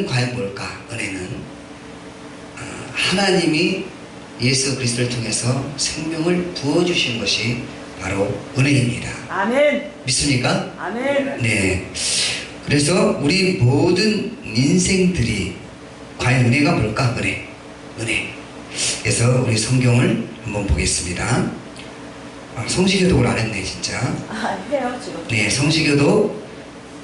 은혜는 과연 뭘까? 은혜는 하나님이 예수 그리스도를 통해서 생명을 부어주신 것이 바로 은혜입니다. 아멘. 믿습니까? 아멘. 네. 그래서 우리 모든 인생들이 과연 은혜가 뭘까? 은혜. 그래서 우리 성경을 한번 보겠습니다. 성시교독을 안 했네 진짜. 해요 지금. 네, 성시교독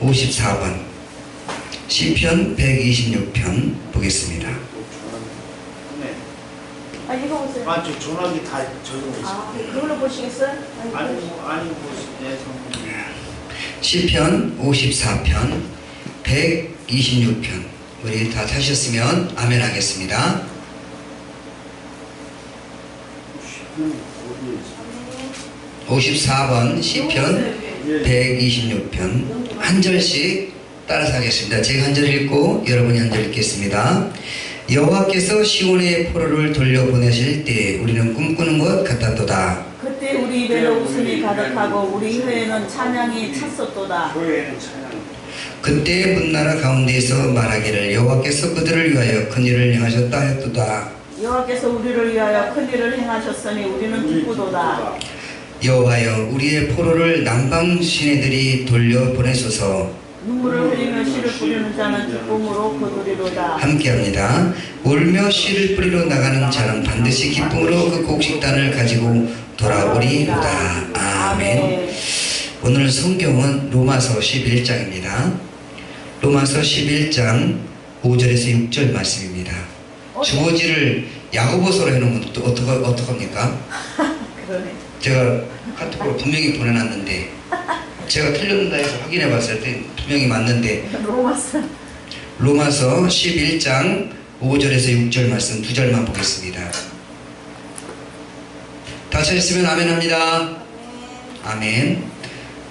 54번 시편 126편 보겠습니다. 읽어보세요. 저 전화기 다 적용해 있어요. 그걸로 보시겠어요? 아니 보시네. 시편 54편 126편 우리 다 찾으셨으면 아멘 하겠습니다. 54번 시편 126편 한 절씩 따라서 하겠습니다. 제가 한 절 읽고 여러분이 한 절 읽겠습니다. 여호와께서 시온의 포로를 돌려보내실 때 우리는 꿈꾸는 것 같았도다. 그때 우리 입에는 웃음이 가득하고 우리 혀에는 찬양이 찼었도다. 교회에는 찬양. 그때 문나라 가운데에서 말하기를 여호와께서 그들을 위하여 큰일을 행하셨다 하였도다. 여호와께서 우리를 위하여 큰일을 행하셨으니 우리는 기쁘도다. 여호와여 우리의 포로를 남방 시내들이 돌려보내소서. 눈물을 흘리며 씨를 뿌리는 자는 기쁨으로 거두리로다. 함께합니다. 울며 씨를 뿌리러 나가는 자는 반드시 기쁨으로 그 곡식단을 가지고 돌아오리로다. 아멘. 오늘 성경은 로마서 11장입니다. 로마서 11장 5절에서 6절 말씀입니다. 주어지를 야고보서로 해놓으면 또 어떡합니까? 그러네. 제가 카톡으로 분명히 보내놨는데 제가 틀렸다 해서 확인해 봤을 때 분명히 맞는데 로마서 11장 5절에서 6절 말씀 두 절만 보겠습니다. 다 찾았으면 아멘 합니다. 아멘.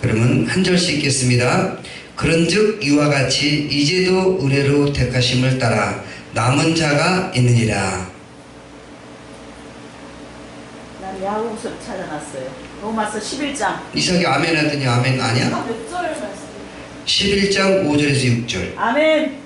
그러면 한 절씩 읽겠습니다. 그런즉 이와 같이 이제도 은혜로 택하심을 따라 남은 자가 있느니라. 난 야고보서 찾아놨어요. 로마서 11장. 이삭이 아멘 하더니 아멘 아니야? 몇 절 말씀? 11장 5절에서 6절. 아멘.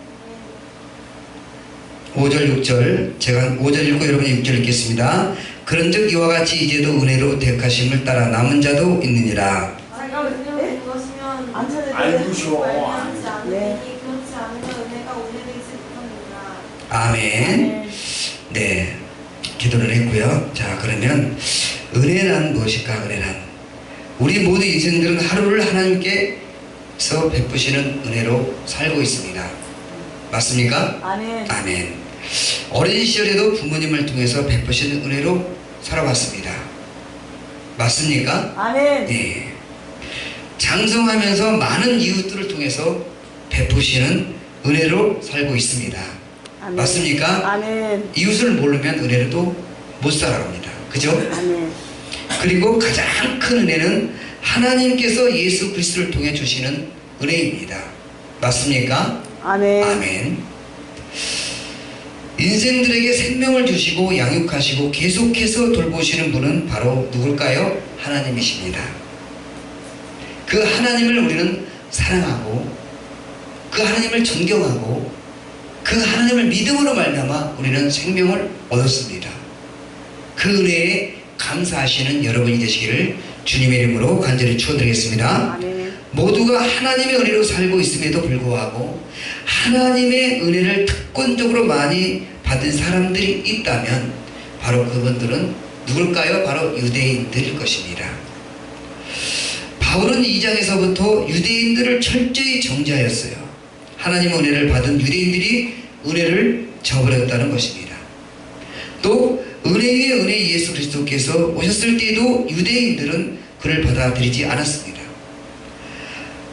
5절 6절 제가 5절 읽고 여러분이 6절 읽겠습니다. 그런즉 이와 같이 이제도 은혜로 택하심을 따라 남은 자도 있느니라. 제가 은혜로 것이면 안 찾아도 알고쇼. 말미암지 않으니 네. 그렇지 않으면 은혜가 우리에게 있을 뿐이니라. 아멘. 네, 기도를 했고요. 자, 그러면 은혜란 무엇일까? 은혜란 우리 모두 인생들은 하루를 하나님께서 베푸시는 은혜로 살고 있습니다. 맞습니까? 아멘. 아멘. 어린 시절에도 부모님을 통해서 베푸시는 은혜로 살아왔습니다. 맞습니까? 아멘. 네. 장성하면서 많은 이웃들을 통해서 베푸시는 은혜로 살고 있습니다. 아멘. 맞습니까? 아멘. 이웃을 모르면 은혜를 또 못 살아갑니다. 그죠? 아멘. 그리고 가장 큰 은혜는 하나님께서 예수 그리스도를 통해 주시는 은혜입니다. 맞습니까? 아멘. 아멘. 인생들에게 생명을 주시고 양육하시고 계속해서 돌보시는 분은 바로 누굴까요? 하나님이십니다. 그 하나님을 우리는 사랑하고 그 하나님을 존경하고 그 하나님을 믿음으로 말미암아 우리는 생명을 얻었습니다. 그 은혜에 감사하시는 여러분이 되시기를 주님의 이름으로 간절히 축원드리겠습니다. 아멘. 모두가 하나님의 은혜로 살고 있음에도 불구하고 하나님의 은혜를 특권적으로 많이 받은 사람들이 있다면 바로 그분들은 누굴까요? 바로 유대인들일 것입니다. 바울은 2장에서부터 유대인들을 철저히 정죄하였어요. 하나님의 은혜를 받은 유대인들이 은혜를 저버렸다는 것입니다. 또 은혜 위에 은혜 예수 그리스도께서 오셨을 때에도 유대인들은 그를 받아들이지 않았습니다.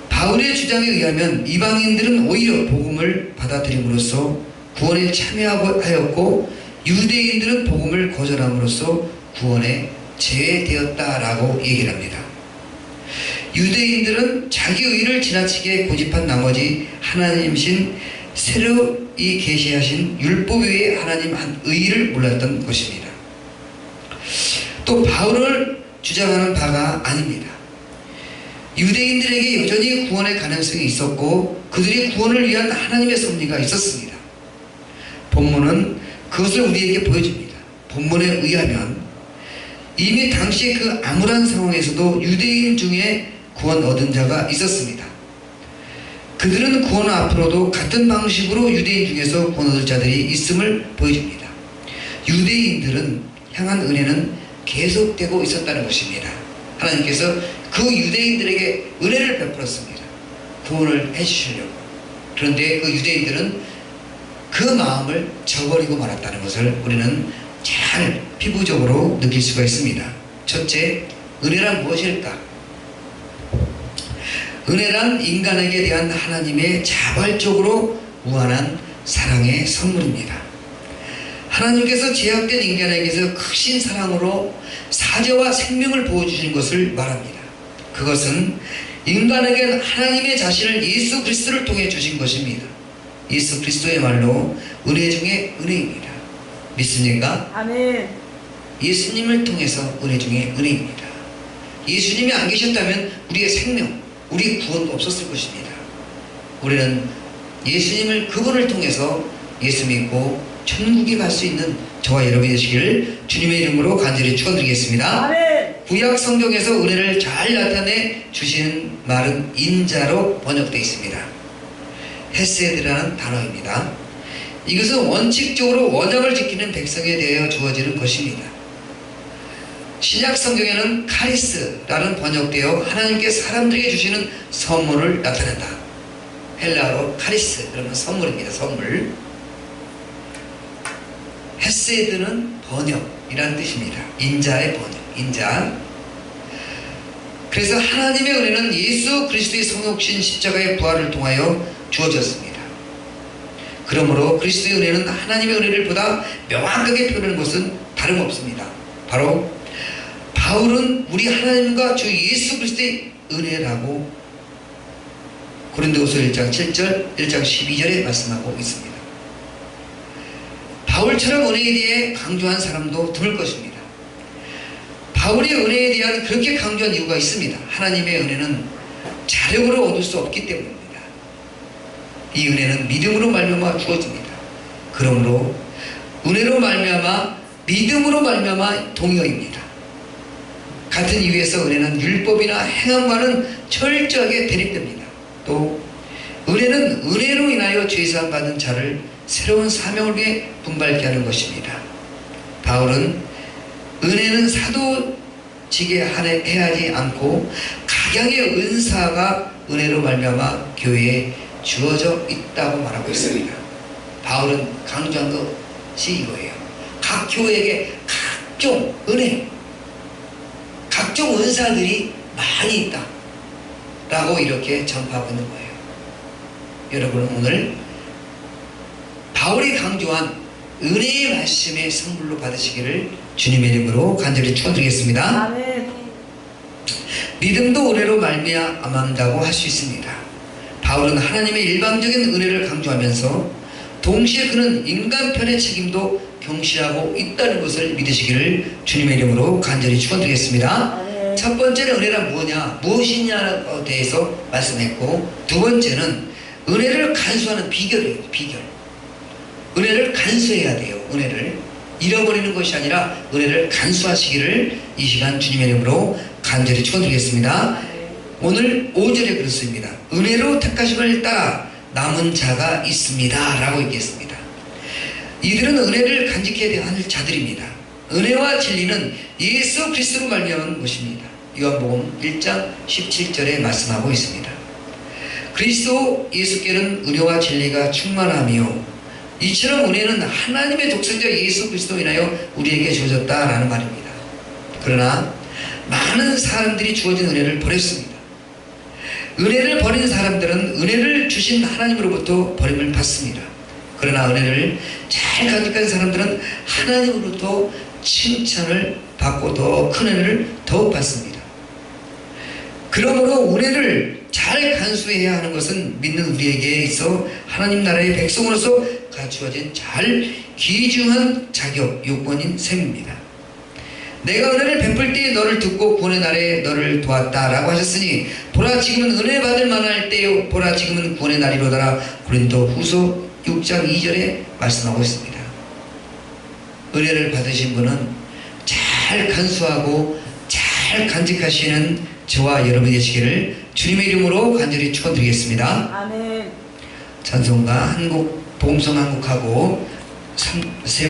바울의 주장에 의하면 이방인들은 오히려 복음을 받아들임으로써 구원에 참여하였고 유대인들은 복음을 거절함으로써 구원에 제외되었다라고 얘기를 합니다. 유대인들은 자기 의를 지나치게 고집한 나머지 하나님이신 새로이 계시하신 율법 외에 하나님 한 의를 몰랐던 것입니다. 또 바울을 주장하는 바가 아닙니다. 유대인들에게 여전히 구원의 가능성이 있었고 그들의 구원을 위한 하나님의 섭리가 있었습니다. 본문은 그것을 우리에게 보여줍니다. 본문에 의하면 이미 당시의 그 암울한 상황에서도 유대인 중에 구원 얻은 자가 있었습니다. 그들은 구원 앞으로도 같은 방식으로 유대인 중에서 구원 얻을 자들이 있음을 보여줍니다. 유대인들은 향한 은혜는 계속되고 있었다는 것입니다. 하나님께서 그 유대인들에게 은혜를 베풀었습니다. 구원을 해주시려고. 그런데 그 유대인들은 그 마음을 저버리고 말았다는 것을 우리는 잘 피부적으로 느낄 수가 있습니다. 첫째, 은혜란 무엇일까? 은혜란 인간에게 대한 하나님의 자발적으로 무한한 사랑의 선물입니다. 하나님께서 제약된 인간에게서 크신 사랑으로 사제와 생명을 부어주신 것을 말합니다. 그것은 인간에게 하나님의 자신을 예수 그리스도를 통해 주신 것입니다. 예수 그리스도의 말로 은혜 중에 은혜입니다. 믿습니까? 아멘. 예수님을 통해서 은혜 중에 은혜입니다. 예수님이 안 계셨다면 우리의 생명, 우리 구원도 없었을 것입니다. 우리는 예수님을, 그분을 통해서 예수 믿고 천국에 갈 수 있는 저와 여러분이 되시기를 주님의 이름으로 간절히 축원드리겠습니다. 아멘. 구약 성경에서 은혜를 잘 나타내 주시는 말은 인자로 번역되어 있습니다. 헤세드라는 단어입니다. 이것은 원칙적으로 원약을 지키는 백성에 대하여 주어지는 것입니다. 신약 성경에는 카리스라는 번역되어 하나님께 사람들에게 주시는 선물을 나타낸다. 헬라어로 카리스, 그러면 선물입니다. 선물. 헤세드는 번역이라는 뜻입니다. 인자의 번역, 인자. 그래서 하나님의 은혜는 예수 그리스도의 성육신 십자가의 부활을 통하여 주어졌습니다. 그러므로 그리스도의 은혜는 하나님의 은혜를 보다 명확하게 표현하는 것은 다름없습니다. 바로 바울은 우리 하나님과 주 예수 그리스도의 은혜라고 고린도후서 1장 7절, 1장 12절에 말씀하고 있습니다. 바울처럼 은혜에 대해 강조한 사람도 드물 것입니다. 바울의 은혜에 대한 그렇게 강조한 이유가 있습니다. 하나님의 은혜는 자력으로 얻을 수 없기 때문입니다. 이 은혜는 믿음으로 말미암아 주어집니다. 그러므로 은혜로 말미암아 믿음으로 말미암아 동의어입니다. 같은 이유에서 은혜는 율법이나 행함과는 철저하게 대립됩니다. 또 은혜는 은혜로 인하여 죄사함 받은 자를 새로운 사명을 위해 분발케 하는 것입니다. 바울은 은혜는 사도직에 해하지 않고 각양의 은사가 은혜로 말미암아 교회에 주어져 있다고 말하고 있습니다. 바울은 강조한 것이 이거예요. 각 교회에게 각종 은혜, 각종 은사들이 많이 있다 라고 이렇게 전파하고 있는 거예요. 여러분은 오늘 바울이 강조한 은혜의 말씀의 선물로 받으시기를 주님의 이름으로 간절히 축원드리겠습니다. 아멘. 믿음도 은혜로 말미암는다고 할 수 있습니다. 바울은 하나님의 일방적인 은혜를 강조하면서 동시에 그는 인간편의 책임도 경시하고 있다는 것을 믿으시기를 주님의 이름으로 간절히 축원드리겠습니다. 아멘. 첫 번째는 은혜란 뭐냐, 무엇이냐에 대해서 말씀했고, 두 번째는 은혜를 간수하는 비결이에요. 비결. 은혜를 간수해야 돼요. 은혜를 잃어버리는 것이 아니라 은혜를 간수하시기를 이 시간 주님의 이름으로 간절히 축원드리겠습니다. 오늘 5절에 그렇습니다. 은혜로 택하심을 따라 남은 자가 있습니다 라고 있겠습니다. 이들은 은혜를 간직해야 할 자들입니다. 은혜와 진리는 예수 그리스도로 말미암은 것입니다. 요한복음 1장 17절에 말씀하고 있습니다. 그리스도 예수께는 은혜와 진리가 충만하며 이처럼 은혜는 하나님의 독생자 예수 그리스도로 인하여 우리에게 주어졌다라는 말입니다. 그러나 많은 사람들이 주어진 은혜를 버렸습니다. 은혜를 버린 사람들은 은혜를 주신 하나님으로부터 버림을 받습니다. 그러나 은혜를 잘 간직한 사람들은 하나님으로부터 칭찬을 받고 더 큰 은혜를 더욱 받습니다. 그러므로 은혜를 잘 간수해야 하는 것은 믿는 우리에게 있어 하나님 나라의 백성으로서 갖추어진 잘 귀중한 자격, 요건인 셈입니다. 내가 은혜를 베풀 때 너를 듣고 구원의 날에 너를 도왔다라고 하셨으니 보라 지금은 은혜 받을 만할 때요 보라 지금은 구원의 날이로다라 고린도 후서 6장 2절에 말씀하고 있습니다. 은혜를 받으신 분은 잘 간수하고 잘 간직하시는 저와 여러분 되시기를 주님의 이름으로 간절히 축원드리겠습니다. 아멘. 찬송가 한곡 복음성 한곡하고 세